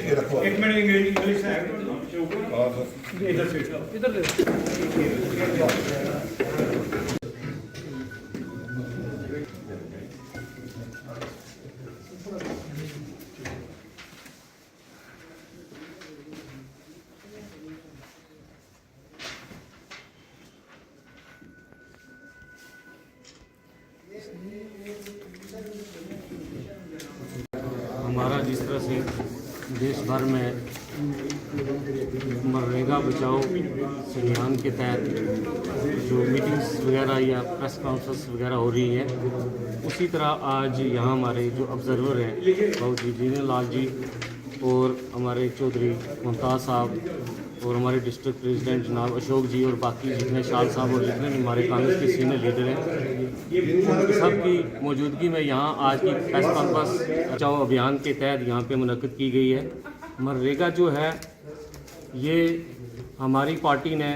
एक minute English है इधर से इधर हमारा जिस तरह से देश भर में मनरेगा बचाओ अभियान के तहत जो मीटिंग्स वगैरह या प्रेस कॉन्फ्रेंस वगैरह हो रही है, उसी तरह आज यहाँ हमारे जो ऑब्जर्वर हैं बाबू जी जीने लाल जी और हमारे चौधरी मुमताज़ साहब और हमारे डिस्ट्रिक्ट प्रेसिडेंट जनाब अशोक जी और बाकी जितने शाल साहब और जितने भी हमारे कांग्रेस के सीनियर लीडर हैं, सब की मौजूदगी में यहाँ आज की प्रेस कॉन्फ्रेंस बचाओ अभियान के तहत यहाँ पे मुनक़्क़िद की गई है। मनरेगा जो है ये हमारी पार्टी ने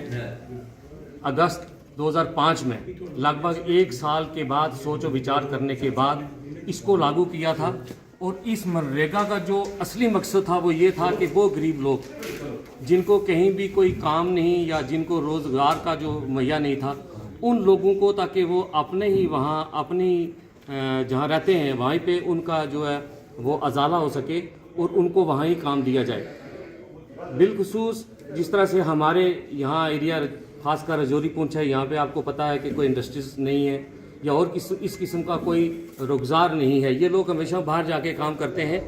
अगस्त 2005 में लगभग 1 साल के बाद सोच और विचार करने के बाद इसको लागू किया था। और इस मनरेगा का जो असली मकसद था वो ये था कि वो गरीब लोग जिनको कहीं भी कोई काम नहीं या जिनको रोज़गार का जो मुहैया नहीं था, उन लोगों को ताकि वो अपने ही वहाँ अपनी जहाँ रहते हैं वहीं पे उनका जो है वो अजाला हो सके और उनको वहाँ ही काम दिया जाए। बिलखुसूस जिस तरह से हमारे यहाँ एरिया खासकर रजौरी पुंछ है, यहाँ पे आपको पता है कि कोई इंडस्ट्रीज नहीं है या और इस किस्म का कोई रोज़गार नहीं है, ये लोग हमेशा बाहर जाके काम करते हैं।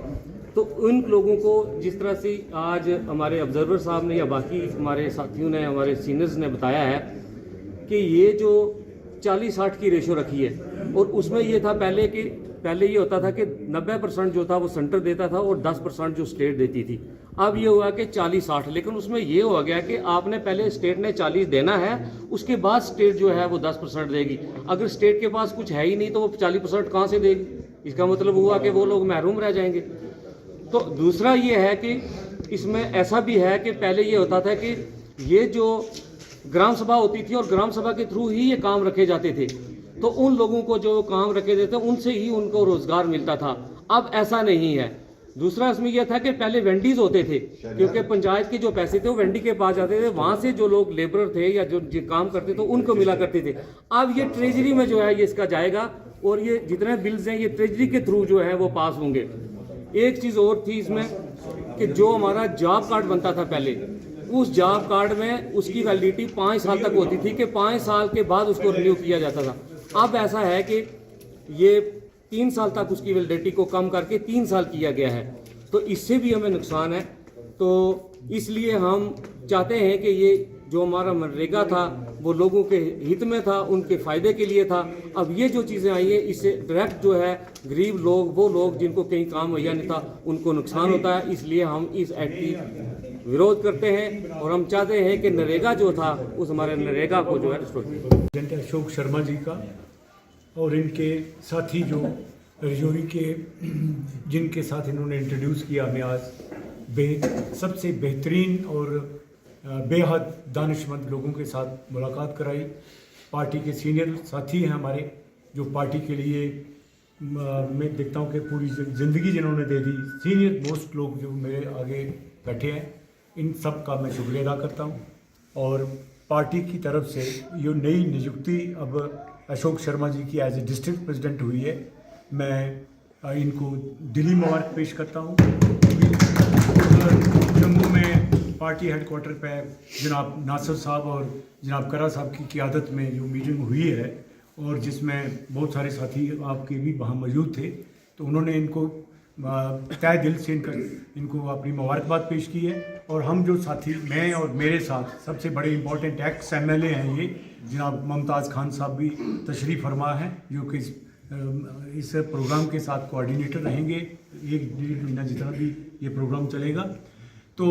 तो उन लोगों को जिस तरह से आज हमारे ऑब्जर्वर साहब ने या बाकी हमारे साथियों ने हमारे सीनियर्स ने बताया है कि ये जो 40-60 की रेशो रखी है और उसमें ये था पहले ये होता था कि 90% जो था वो सेंटर देता था और 10% जो स्टेट देती थी। अब ये हुआ कि 40-60, लेकिन उसमें ये हो गया कि आपने पहले स्टेट ने 40 देना है, उसके बाद स्टेट जो है वो 10% देगी। अगर स्टेट के पास कुछ है ही नहीं तो वो 40% कहाँ से देगी? इसका मतलब हुआ कि वो लोग महरूम रह जाएंगे। तो दूसरा ये है कि इसमें ऐसा भी है कि पहले ये होता था कि ये जो ग्राम सभा होती थी और ग्राम सभा के थ्रू ही ये काम रखे जाते थे, तो उन लोगों को जो काम रखे देते उनसे ही उनको रोजगार मिलता था। अब ऐसा नहीं है। दूसरा इसमें यह था कि पहले वेंडीज होते थे, क्योंकि पंचायत के जो पैसे थे वो वेंडी के पास जाते थे, वहां से जो लोग लेबरर थे या जो काम करते थे उनको मिला करते थे। अब ये ट्रेजरी में जो है ये इसका जाएगा और ये जितने बिल्स हैं ये ट्रेजरी के थ्रू जो है वो पास होंगे। एक चीज़ और थी इसमें कि जो हमारा जॉब कार्ड बनता था पहले, उस जॉब कार्ड में उसकी वैलिडिटी 5 साल तक होती थी कि 5 साल के बाद उसको रिन्यू किया जाता था। अब ऐसा है कि ये 3 साल तक उसकी वैलिडिटी को कम करके 3 साल किया गया है। तो इससे भी हमें नुकसान है। तो इसलिए हम चाहते हैं कि ये जो हमारा मनरेगा था वो लोगों के हित में था, उनके फ़ायदे के लिए था। अब ये जो चीज़ें आई हैं इससे डायरेक्ट जो है गरीब लोग, वो लोग जिनको कहीं काम मुहैया नहीं था, उनको नुकसान होता है। इसलिए हम इस एक्ट की विरोध करते हैं और हम चाहते हैं कि नरेगा जो था उस हमारे नरेगा को जो है रिस्टोर किया। अशोक शर्मा जी का और इनके साथी जो रजौरी के जिनके साथ इन्होंने इंट्रोड्यूस किया हमें आज सबसे बेहतरीन और बेहद दानिशमंद लोगों के साथ मुलाकात कराई। पार्टी के सीनियर साथी हैं हमारे, जो पार्टी के लिए मैं देखता हूँ कि पूरी ज़िंदगी जिन्होंने दे दी, सीनियर मोस्ट लोग जो मेरे आगे बैठे हैं, इन सब का मैं शुक्रिया अदा करता हूँ। और पार्टी की तरफ से ये नई नियुक्ति अब अशोक शर्मा जी की एज ए डिस्ट्रिक्ट प्रेसिडेंट हुई है, मैं इनको दिली मुबारक पेश करता हूँ। जम्मू में पार्टी हेडक्वार्टर पे जनाब नासिर साहब और जनाब करा साहब की क़ियादत में जो मीटिंग हुई है और जिसमें बहुत सारे साथी आपके भी वहाँ मौजूद थे, तो उन्होंने इनको तय दिल से इनको अपनी मुबारकबाद पेश की है। और हम जो साथी, मैं और मेरे साथ सबसे बड़े इम्पोर्टेंट एक्स MLA हैं ये जनाब मुमताज़ खान साहब भी तशरीफ़ फरमा हैं, जो कि इस प्रोग्राम के साथ कोऑर्डिनेटर रहेंगे 1-1.5 महीना जितना भी ये प्रोग्राम चलेगा। तो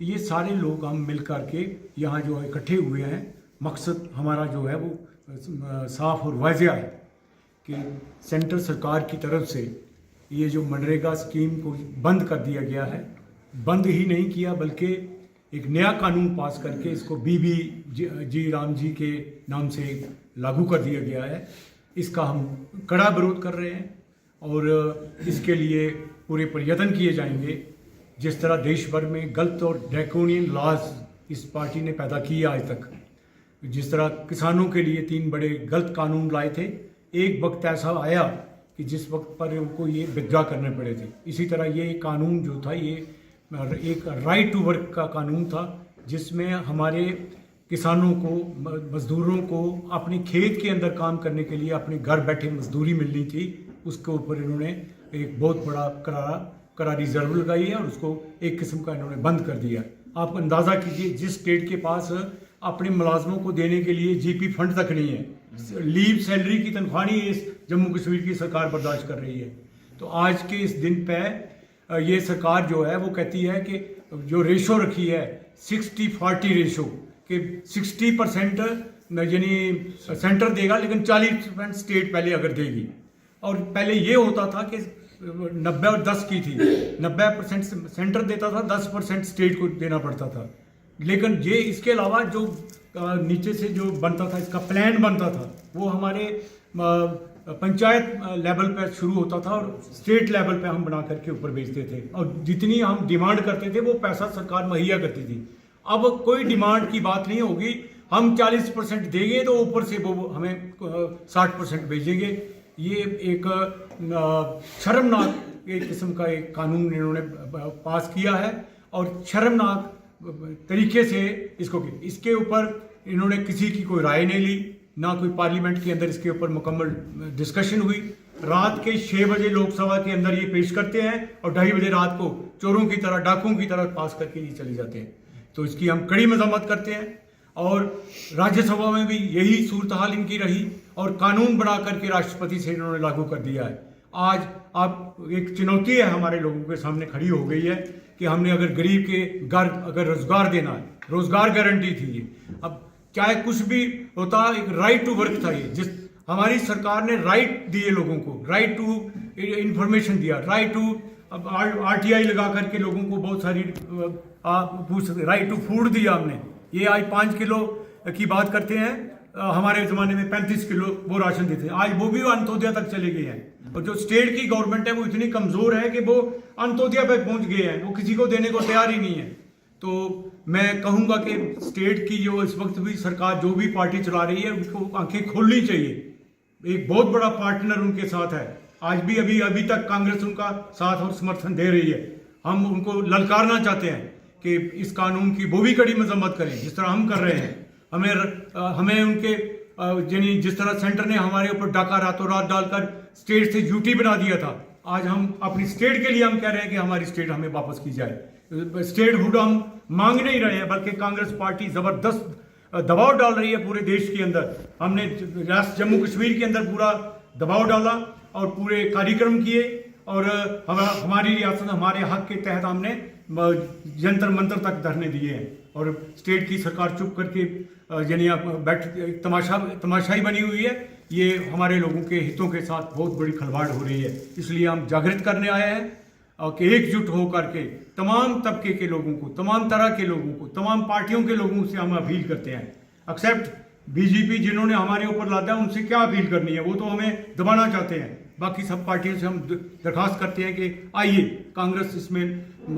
ये सारे लोग हम मिल कर के यहाँ जो इकट्ठे हुए हैं, मकसद हमारा जो है वो साफ़ और वाज़ेह है कि सेंट्रल सरकार की तरफ से ये जो मनरेगा स्कीम को बंद कर दिया गया है, बंद ही नहीं किया बल्कि एक नया कानून पास करके इसको बीबी जी राम जी के नाम से लागू कर दिया गया है। इसका हम कड़ा विरोध कर रहे हैं और इसके लिए पूरे प्रयत्न किए जाएंगे जिस तरह देश भर में गलत और ड्रैकोनियन लॉज इस पार्टी ने पैदा किए आज तक, जिस तरह किसानों के लिए 3 बड़े गलत कानून लाए थे, एक वक्त ऐसा आया कि जिस वक्त पर उनको ये विथड्रॉ करने पड़े थे। इसी तरह ये कानून जो था, ये एक राइट टू वर्क का कानून था, जिसमें हमारे किसानों को, मजदूरों को अपने खेत के अंदर काम करने के लिए अपने घर बैठे मजदूरी मिलनी थी। उसके ऊपर इन्होंने एक बहुत बड़ा करारी ज़रब लगाई है और उसको एक किस्म का इन्होंने बंद कर दिया। आप अंदाज़ा कीजिए, जिस स्टेट के पास अपने मुलाजमों को देने के लिए जीपी फंड तक नहीं है, लीव सैलरी की तनख्वाह नहीं इस जम्मू कश्मीर की सरकार बर्दाश्त कर रही है। तो आज के इस दिन पे ये सरकार जो है वो कहती है कि जो रेशो रखी है 60-40 रेशो, कि 60% यानी सेंटर देगा लेकिन 40% स्टेट पहले अगर देगी। और पहले ये होता था कि 90 और 10 की थी, 90% सेंटर देता था, 10% स्टेट को देना पड़ता था। लेकिन ये इसके अलावा जो नीचे से जो बनता था, इसका प्लान बनता था, वो हमारे पंचायत लेवल पर शुरू होता था और स्टेट लेवल पे हम बना करके ऊपर भेजते थे, और जितनी हम डिमांड करते थे वो पैसा सरकार मुहैया करती थी। अब कोई डिमांड की बात नहीं होगी, हम 40% देंगे तो ऊपर से वो हमें 60% भेजेंगे। ये एक शर्मनाक एक किस्म का एक कानून इन्होंने पास किया है और शर्मनाक तरीके से इसके ऊपर इन्होंने किसी की कोई राय नहीं ली, ना कोई पार्लियामेंट के अंदर इसके ऊपर मुकम्मल डिस्कशन हुई। रात के 6 बजे लोकसभा के अंदर ये पेश करते हैं और 2:30 बजे रात को चोरों की तरह, डाकुओं की तरह पास करके ये चले जाते हैं। तो इसकी हम कड़ी मजम्मत करते हैं और राज्यसभा में भी यही सूरत हाल इनकी रही और कानून बना करके राष्ट्रपति से इन्होंने लागू कर दिया है। आज आप एक चुनौती है हमारे लोगों के सामने खड़ी हो गई है कि हमने अगर गरीब के घर अगर रोजगार देना है, रोजगार गारंटी थी ये, अब चाहे कुछ भी होता, एक राइट टू वर्क था ये, जिस हमारी सरकार ने राइट दिए लोगों को, राइट टू इंफॉर्मेशन दिया, राइट टू RTI लगा करके लोगों को बहुत सारी पूछ सकते, राइट टू फूड दिया हमने। ये आज 5 किलो की बात करते हैं, हमारे ज़माने में 35 किलो वो राशन देते हैं, आज वो भी अंत्योदय तक चले गए हैं। और जो स्टेट की गवर्नमेंट है वो इतनी कमज़ोर है कि वो अंत्योदय पर पहुंच गए हैं, वो किसी को देने को तैयार ही नहीं है। तो मैं कहूँगा कि स्टेट की जो इस वक्त भी सरकार, जो भी पार्टी चला रही है, उनको आंखें खोलनी चाहिए। एक बहुत बड़ा पार्टनर उनके साथ है, आज भी अभी तक कांग्रेस उनका साथ और समर्थन दे रही है। हम उनको ललकारना चाहते हैं कि इस कानून की वो भी कड़ी मजम्मत करें जिस तरह हम कर रहे हैं। हमें उनके यानी जिस तरह सेंटर ने हमारे ऊपर डाका रातों रात डालकर स्टेट से यूटी बना दिया था, आज हम अपनी स्टेट के लिए हम कह रहे हैं कि हमारी स्टेट हमें वापस की जाए। स्टेटहुड हम मांग नहीं रहे हैं, बल्कि कांग्रेस पार्टी जबरदस्त दबाव डाल रही है पूरे देश के अंदर। हमने जम्मू कश्मीर के अंदर पूरा दबाव डाला और पूरे कार्यक्रम किए और हमारी रियासत हमारे हक के तहत हमने जंतर मंतर तक धरने दिए हैं और स्टेट की सरकार चुप करके यानी तमाशाई बनी हुई है। ये हमारे लोगों के हितों के साथ बहुत बड़ी खिलवाड़ हो रही है। इसलिए हम जागृत करने आए हैं और कि एकजुट हो करके तमाम तबके के लोगों को, तमाम तरह के लोगों को, तमाम पार्टियों के लोगों से हम अपील करते हैं। एक्सेप्ट बीजेपी जिन्होंने हमारे ऊपर लादा है, उनसे क्या अपील करनी है, वो तो हमें दबाना चाहते हैं। बाकी सब पार्टियों से हम दरखास्त करते हैं कि आइए, कांग्रेस इसमें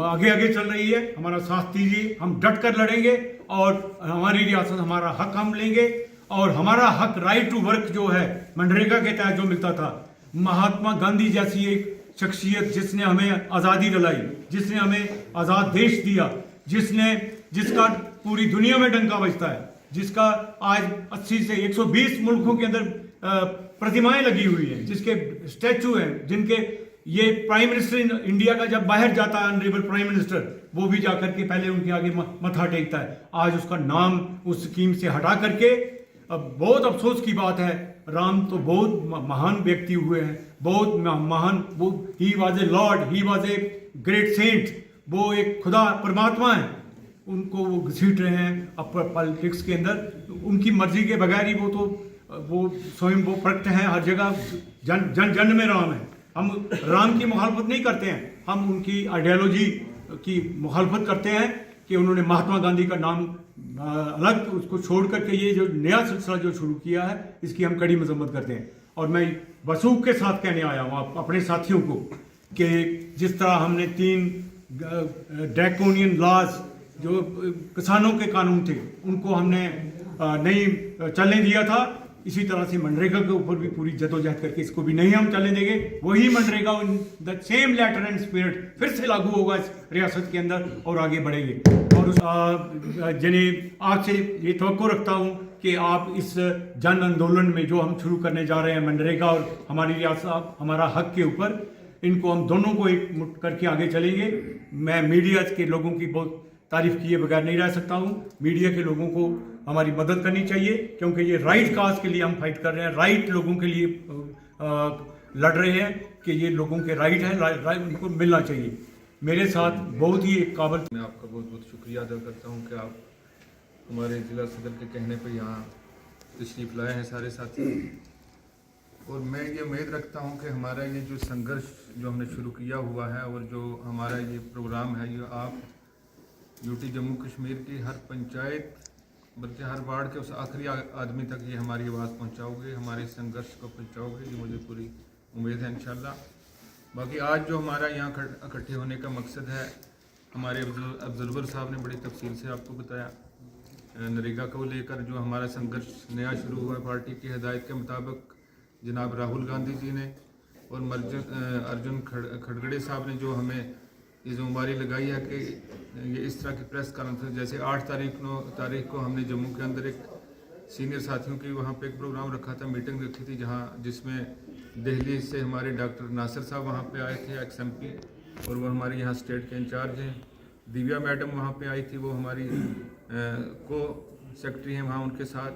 आगे चल रही है, हमारा साथ दीजिए, हम डट कर लड़ेंगे और हमारी रियासत, हमारा हक हम लेंगे। और हमारा हक राइट टू वर्क जो है, मनरेगा के तहत जो मिलता था, महात्मा गांधी जैसी एक शख्सियत जिसने हमें आज़ादी दिलाई, जिसने हमें आज़ाद देश दिया, जिसका पूरी दुनिया में डंका बजता है, जिसका आज 80 से 120 मुल्कों के अंदर प्रतिमाएं लगी हुई हैं, जिसके स्टैचू हैं, जिनके ये प्राइम मिनिस्टर इंडिया का जब बाहर जाता है, ऑनरेबल प्राइम मिनिस्टर, वो भी जाकर के पहले उनके आगे मत्था टेकता है। आज उसका नाम उस स्कीम से हटा करके, अब बहुत अफसोस की बात है, राम तो बहुत महान व्यक्ति हुए हैं, बहुत महान, वो he was a lord, he was a great saint, वो एक खुदा परमात्मा है, उनको वो घसीट रहे हैं अब पॉलिटिक्स के अंदर। उनकी मर्जी के बगैर ही वो स्वयं वो प्रकट हैं हर जगह, जन में राम है। हम राम की मुखालफत नहीं करते हैं, हम उनकी आइडियोलॉजी की मुखालफत करते हैं कि उन्होंने महात्मा गांधी का नाम अलग उसको छोड़ करके ये जो नया सिलसिला जो शुरू किया है, इसकी हम कड़ी मजम्मत करते हैं। और मैं वसूख के साथ कहने आया हूँ अपने साथियों को कि जिस तरह हमने 3 ड्रैकोनियन लॉज जो किसानों के कानून थे उनको हमने नहीं चलने दिया था। इसी तरह से मनरेगा के ऊपर भी पूरी जदोजहद करके इसको भी नहीं हम चलने देंगे। वही MNREGA the same letter and spirit फिर से लागू होगा इस रियासत के अंदर और आगे बढ़ेंगे। और उस जिन्हें आपसे ये तवक्को रखता हूँ कि आप इस जन आंदोलन में जो हम शुरू करने जा रहे हैं मनरेगा और हमारी रियासत हमारा हक के ऊपर, इनको हम दोनों को एक मुठ करके आगे चलेंगे। मैं मीडिया के लोगों की बहुत तारीफ किए बगैर नहीं रह सकता हूँ। मीडिया के लोगों को हमारी मदद करनी चाहिए क्योंकि ये राइट काज के लिए हम फाइट कर रहे हैं, राइट लोगों के लिए लड़ रहे हैं कि ये लोगों के राइट है, राइट उनको मिलना चाहिए। मेरे साथ बहुत ही एक काबिल। मैं आपका बहुत बहुत शुक्रिया अदा करता हूँ कि आप हमारे ज़िला सदर के कहने पर यहाँ तशरीफ़ लाए हैं सारे साथी। और मैं ये उम्मीद रखता हूँ कि हमारा ये जो संघर्ष जो हमने शुरू किया हुआ है और जो हमारा ये प्रोग्राम है, ये आप यूटी जम्मू कश्मीर की हर पंचायत बल्कि हर वार्ड के उस आखिरी आदमी तक ये हमारी आवाज़ पहुँचाओगे, हमारे संघर्ष को पहुँचाओगे, ये मुझे पूरी उम्मीद है इंशाल्लाह। बाकी आज जो हमारा यहाँ इकट्ठे होने का मकसद है, हमारे ऑब्जर्वर साहब ने बड़ी तफसील से आपको बताया नरेगा को लेकर जो हमारा संघर्ष नया शुरू हुआ है पार्टी की हिदायत के मुताबिक जनाब राहुल गांधी जी ने और अर्जुन खड़गड़े साहब ने जो हमें ये जिम्मेदारी लगाई है कि ये इस तरह की प्रेस कॉन्फ्रेंस, जैसे 8 तारीख को हमने जम्मू के अंदर एक सीनियर साथियों की वहाँ पे एक प्रोग्राम रखा था, मीटिंग रखी थी, जिसमें दिल्ली से हमारे डॉक्टर नासिर साहब वहाँ पे आए थे, XMP, और वो हमारे यहाँ स्टेट के इंचार्ज हैं। दिव्या मैडम वहाँ पे आई थी, वो हमारी को सेक्रेटरी हैं वहाँ, उनके साथ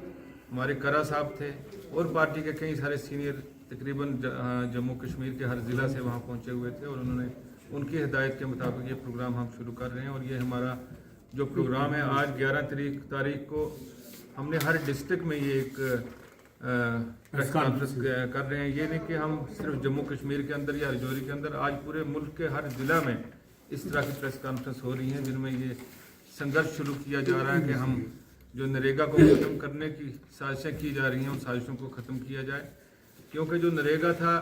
हमारे करा साहब थे और पार्टी के कई सारे सीनियर तकरीबन जम्मू कश्मीर के हर ज़िला से वहाँ पहुँचे हुए थे और उन्होंने उनकी हिदायत के मुताबिक ये प्रोग्राम हम शुरू कर रहे हैं। और ये हमारा जो प्रोग्राम है आज 11 तारीख को हमने हर डिस्ट्रिक्ट में ये एक प्रेस कॉन्फ्रेंस कर रहे हैं। ये नहीं कि हम सिर्फ जम्मू कश्मीर के अंदर या राजौरी के अंदर, आज पूरे मुल्क के हर ज़िला में इस तरह की प्रेस कॉन्फ्रेंस हो रही हैं जिनमें ये संघर्ष शुरू किया जा रहा है कि हम जो नरेगा को ख़त्म करने की साजिशें की जा रही हैं उन साजिशों को ख़त्म किया जाए। क्योंकि जो नरेगा था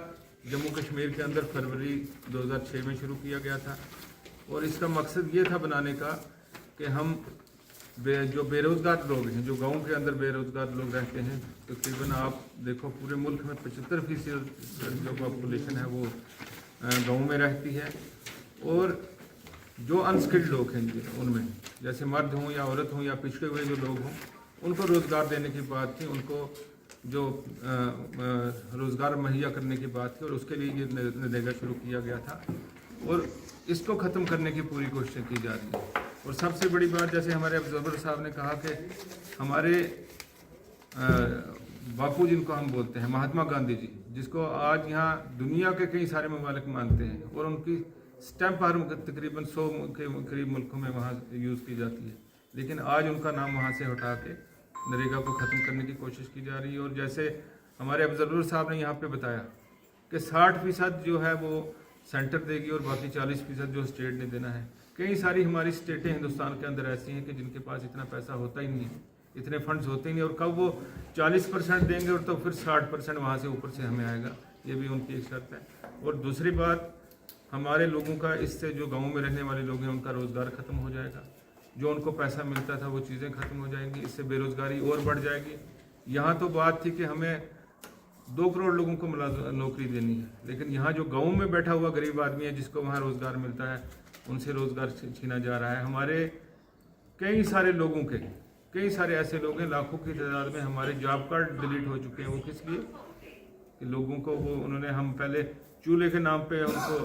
जम्मू कश्मीर के अंदर फरवरी 2006 में शुरू किया गया था और इसका मकसद ये था बनाने का कि हम जो बेरोज़गार लोग हैं, जो गाँव के अंदर बेरोज़गार लोग रहते हैं, तकरीबन आप देखो पूरे मुल्क में 75% जो पॉपुलेशन है वो गाँव में रहती है। और जो अनस्किल्ड लोग हैं उनमें जैसे मर्द हों या औरत हों या पिछड़े हुए जो लोग हों, उनको रोज़गार देने की बात थी, उनको जो रोज़गार मुहैया करने की बात थी और उसके लिए ये नरेगा शुरू किया गया था और इसको ख़त्म करने की पूरी कोशिशें की जा रही है। और सबसे बड़ी बात, जैसे हमारे ऑब्जर्वर साहब ने कहा कि हमारे बापू जिनको हम बोलते हैं महात्मा गांधी जी, जिसको आज यहाँ दुनिया के कई सारे ममालिक मानते हैं और उनकी स्टैंप हर तकरीबन 100 के करीब मुल्कों में वहाँ यूज़ की जाती है, लेकिन आज उनका नाम वहाँ से हटा के नरेगा को ख़त्म करने की कोशिश की जा रही है। और जैसे हमारे ऑब्जर्वर साहब ने यहाँ पे बताया कि 60% जो है वो सेंटर देगी और बाकी 40% जो स्टेट ने देना है। कई सारी हमारी स्टेटें हिंदुस्तान के अंदर ऐसी हैं कि जिनके पास इतना पैसा होता ही नहीं है, इतने फंड्स होते ही नहीं, और कब वो 40% देंगे और तो फिर 60% वहाँ से ऊपर से हमें आएगा, ये भी उनकी एक शर्त है। और दूसरी बात, हमारे लोगों का इससे जो गाँव में रहने वाले लोग हैं उनका रोज़गार ख़त्म हो जाएगा, जो उनको पैसा मिलता था वो चीज़ें ख़त्म हो जाएंगी, इससे बेरोज़गारी और बढ़ जाएगी। यहाँ तो बात थी कि हमें 2 करोड़ लोगों को नौकरी देनी है, लेकिन यहाँ जो गाँव में बैठा हुआ गरीब आदमी है जिसको वहाँ रोज़गार मिलता है, उनसे रोज़गार छीना जा रहा है। हमारे कई सारे लोगों के कई सारे ऐसे लोग हैं, लाखों की तादाद में हमारे जॉब कार्ड डिलीट हो चुके हैं। वो किस लिए कि लोगों को वो उन्होंने, हम पहले चूल्हे के नाम पे उनको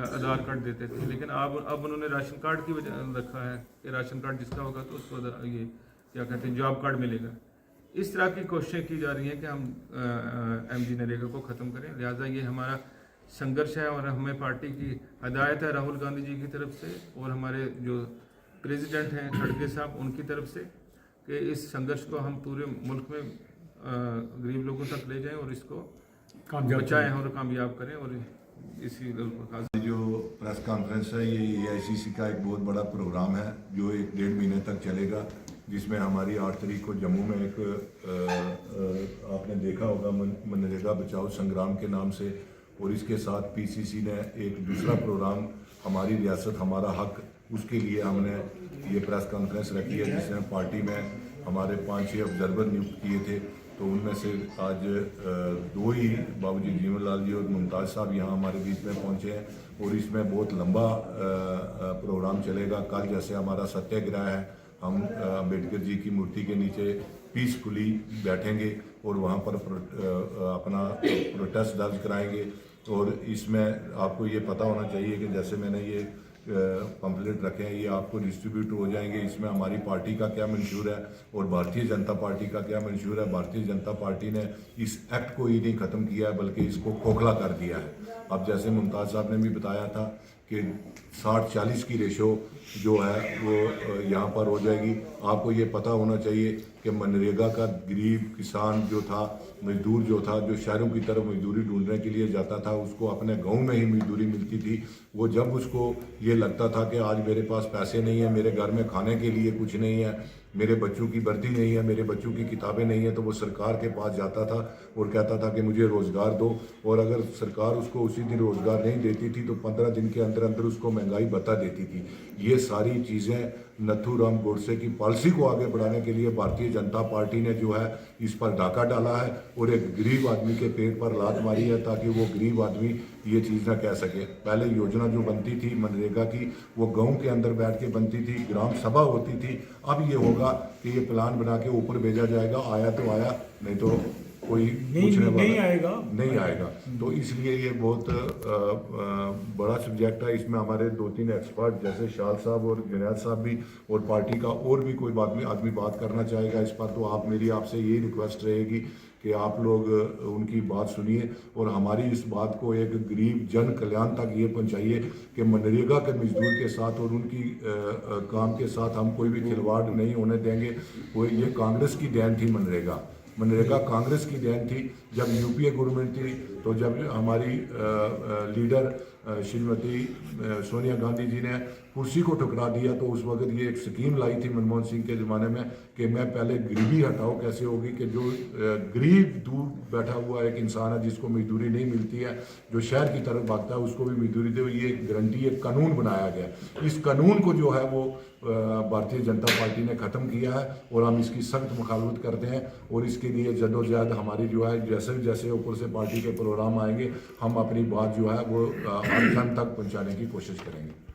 आधार कार्ड देते थे, लेकिन अब उन्होंने राशन कार्ड की वजह रखा है कि राशन कार्ड जिसका होगा तो उसको ये क्या कहते हैं जॉब कार्ड मिलेगा। इस तरह की कोशिशें की जा रही हैं कि हम MG नरेगा को ख़त्म करें। लिहाजा ये हमारा संघर्ष है और हमें पार्टी की हिदायत है राहुल गांधी जी की तरफ से और हमारे जो प्रेसिडेंट हैं खड़गे साहब, उनकी तरफ से कि इस संघर्ष को हम पूरे मुल्क में गरीब लोगों तक ले जाएं और इसको बचाएं और कामयाब करें। और इसी जो प्रेस कॉन्फ्रेंस है ये AICC का एक बहुत बड़ा प्रोग्राम है जो 1-1.5 महीने तक चलेगा, जिसमें हमारी 8 तारीख को जम्मू में एक आपने देखा होगा मनरेगा बचाओ संग्राम के नाम से, और इसके साथ PCC ने एक दूसरा प्रोग्राम हमारी रियासत हमारा हक, उसके लिए हमने ये प्रेस कॉन्फ्रेंस रखी है, जिसमें पार्टी में हमारे 5-6 ऑब्जर्वर नियुक्त किए थे। तो उनमें से आज 2 ही बाबूजी जीवन लाल जी और मुमताज़ साहब यहाँ हमारे बीच में पहुँचे हैं और इसमें बहुत लंबा प्रोग्राम चलेगा। कल जैसे हमारा सत्याग्रह है, हम अम्बेडकर जी की मूर्ति के नीचे पीसफुली बैठेंगे और वहाँ पर अपना प्रोटेस्ट दर्ज कराएंगे। और इसमें आपको ये पता होना चाहिए कि जैसे मैंने ये पम्फलेट रखे हैं, ये आपको डिस्ट्रीब्यूट हो जाएंगे। इसमें हमारी पार्टी का क्या मंशूर है और भारतीय जनता पार्टी का क्या मंशूर है। भारतीय जनता पार्टी ने इस एक्ट को ही नहीं ख़त्म किया है, बल्कि इसको खोखला कर दिया है। अब जैसे मुमताज़ साहब ने भी बताया था कि 60-40 की रेशो जो है वो यहाँ पर हो जाएगी। आपको ये पता होना चाहिए कि मनरेगा का गरीब किसान जो था, मजदूर जो था, जो शहरों की तरफ मजदूरी ढूंढने के लिए जाता था, उसको अपने गांव में ही मजदूरी मिलती थी। वो जब उसको ये लगता था कि आज मेरे पास पैसे नहीं है, मेरे घर में खाने के लिए कुछ नहीं है, मेरे बच्चों की वर्दी नहीं है, मेरे बच्चों की किताबें नहीं है, तो वो सरकार के पास जाता था और कहता था कि मुझे रोज़गार दो। और अगर सरकार उसको उसी दिन रोज़गार नहीं देती थी तो 15 दिन के अंदर अंदर उसको महंगाई बता देती थी। ये सारी चीज़ें नथुराम गोडसे की पॉलिसी को आगे बढ़ाने के लिए भारतीय जनता पार्टी ने जो है इस पर डाका डाला है और एक गरीब आदमी के पेट पर लात मारी है, ताकि वो गरीब आदमी ये चीज़ ना कह सके। पहले योजना जो बनती थी मनरेगा की, वो गांव के अंदर बैठ के बनती थी, ग्राम सभा होती थी। अब ये होगा कि ये प्लान बना के ऊपर भेजा जाएगा, आया तो आया, नहीं तो कोई नहीं आएगा। तो इसलिए ये बहुत बड़ा सब्जेक्ट है। इसमें हमारे 2-3 एक्सपर्ट जैसे शाल साहब और जुनैद साहब भी, और पार्टी का और भी कोई आदमी बात करना चाहेगा इस पर, तो मेरी आपसे यही रिक्वेस्ट रहेगी कि आप लोग उनकी बात सुनिए और हमारी इस बात को एक गरीब जन कल्याण तक ये पहुंचाइए कि मनरेगा के मजदूर के साथ और उनकी काम के साथ हम कोई भी खिलवाड़ नहीं होने देंगे। वो ये कांग्रेस की देन थी मनरेगा कांग्रेस की देन थी। जब यूपीए गवर्नमेंट थी, तो जब हमारी लीडर श्रीमती सोनिया गांधी जी ने कुर्सी को ठुकरा दिया, तो उस वक्त ये एक स्कीम लाई थी मनमोहन सिंह के ज़माने में कि मैं पहले गरीबी हटाओ। कैसे होगी कि जो गरीब दूर बैठा हुआ एक इंसान है, जिसको मजदूरी नहीं मिलती है, जो शहर की तरफ भागता है, उसको भी मजदूरी दे। ये एक गारंटी, एक कानून बनाया गया। इस कानून को जो है वो भारतीय जनता पार्टी ने ख़त्म किया है और हम इसकी सख्त मुखालफत करते हैं। और इसके लिए जद्दोजहद हमारी जो है, जैसे जैसे ऊपर से पार्टी के प्रोग्राम आएंगे, हम अपनी बात जो है वो जन तक पहुँचाने की कोशिश करेंगे।